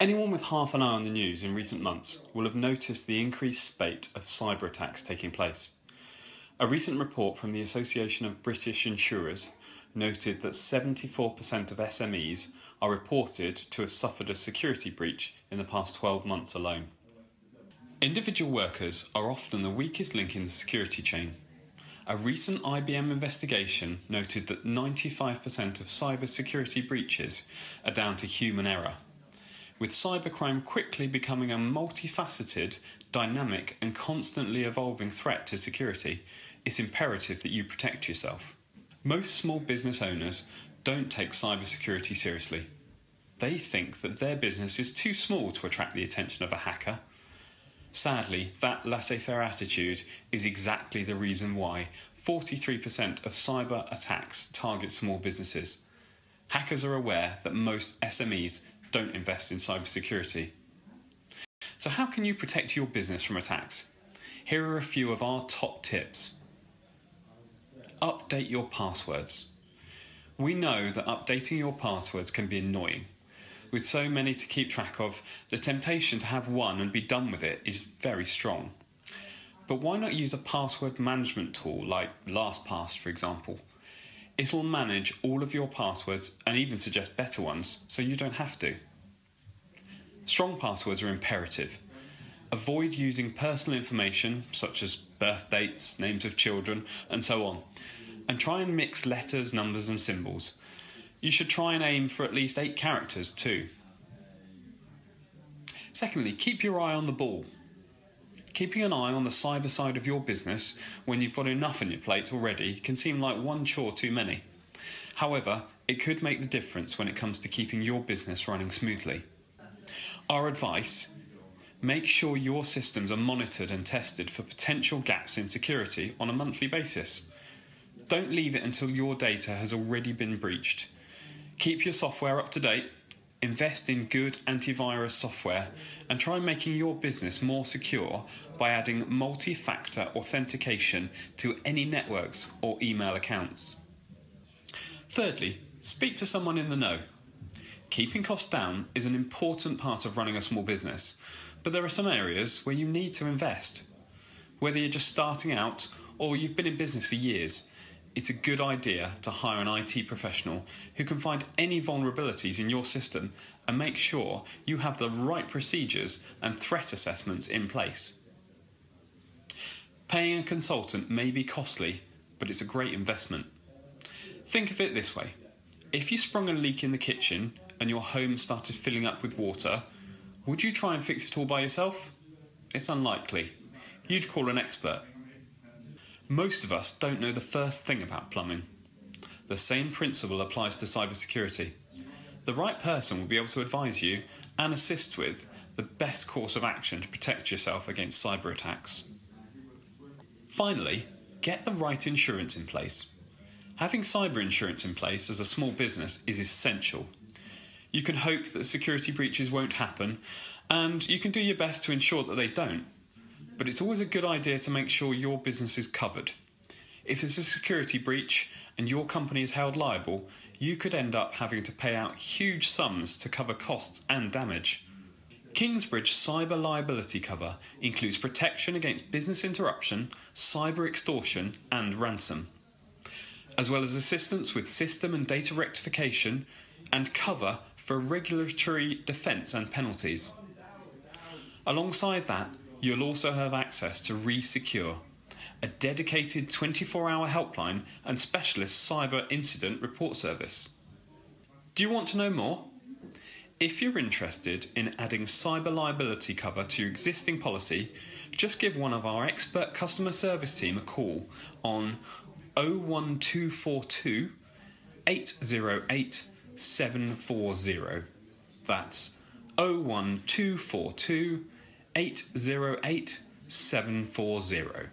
Anyone with half an eye on the news in recent months will have noticed the increased spate of cyber attacks taking place. A recent report from the Association of British Insurers noted that 74% of SMEs are reported to have suffered a security breach in the past 12 months alone. Individual workers are often the weakest link in the security chain. A recent IBM investigation noted that 95% of cybersecurity breaches are down to human error. With cybercrime quickly becoming a multifaceted, dynamic and constantly evolving threat to security, it's imperative that you protect yourself. Most small business owners don't take cybersecurity seriously. They think that their business is too small to attract the attention of a hacker. Sadly, that laissez-faire attitude is exactly the reason why 43% of cyber attacks target small businesses. Hackers are aware that most SMEs don't invest in cybersecurity. So how can you protect your business from attacks? Here are a few of our top tips. Update your passwords. We know that updating your passwords can be annoying. With so many to keep track of, the temptation to have one and be done with it is very strong. But why not use a password management tool like LastPass, for example? It'll manage all of your passwords and even suggest better ones, so you don't have to. Strong passwords are imperative. Avoid using personal information such as birth dates, names of children, and so on, and try and mix letters, numbers and symbols. You should try and aim for at least 8 characters too. Secondly, keep your eye on the ball. Keeping an eye on the cyber side of your business when you've got enough on your plate already can seem like one chore too many. However, it could make the difference when it comes to keeping your business running smoothly. Our advice: make sure your systems are monitored and tested for potential gaps in security on a monthly basis. Don't leave it until your data has already been breached. Keep your software up to date, invest in good antivirus software, and try making your business more secure by adding multi-factor authentication to any networks or email accounts. Thirdly, speak to someone in the know. Keeping costs down is an important part of running a small business, but there are some areas where you need to invest. Whether you're just starting out or you've been in business for years, it's a good idea to hire an IT professional who can find any vulnerabilities in your system and make sure you have the right procedures and threat assessments in place. Paying a consultant may be costly, but it's a great investment. Think of it this way: if you sprung a leak in the kitchen and your home started filling up with water, would you try and fix it all by yourself? It's unlikely. You'd call an expert. Most of us don't know the first thing about plumbing. The same principle applies to cybersecurity. The right person will be able to advise you and assist with the best course of action to protect yourself against cyber attacks. Finally, get the right insurance in place. Having cyber insurance in place as a small business is essential. You can hope that security breaches won't happen, and you can do your best to ensure that they don't. But it's always a good idea to make sure your business is covered. If there's a security breach and your company is held liable, you could end up having to pay out huge sums to cover costs and damage. Kingsbridge cyber liability cover includes protection against business interruption, cyber extortion and ransom, as well as assistance with system and data rectification and cover for regulatory defence and penalties. Alongside that, you'll also have access to ReSecure, a dedicated 24-hour helpline and specialist cyber incident report service. Do you want to know more? If you're interested in adding cyber liability cover to your existing policy, just give one of our expert customer service team a call on 01242 808 740. That's 01242 808 740.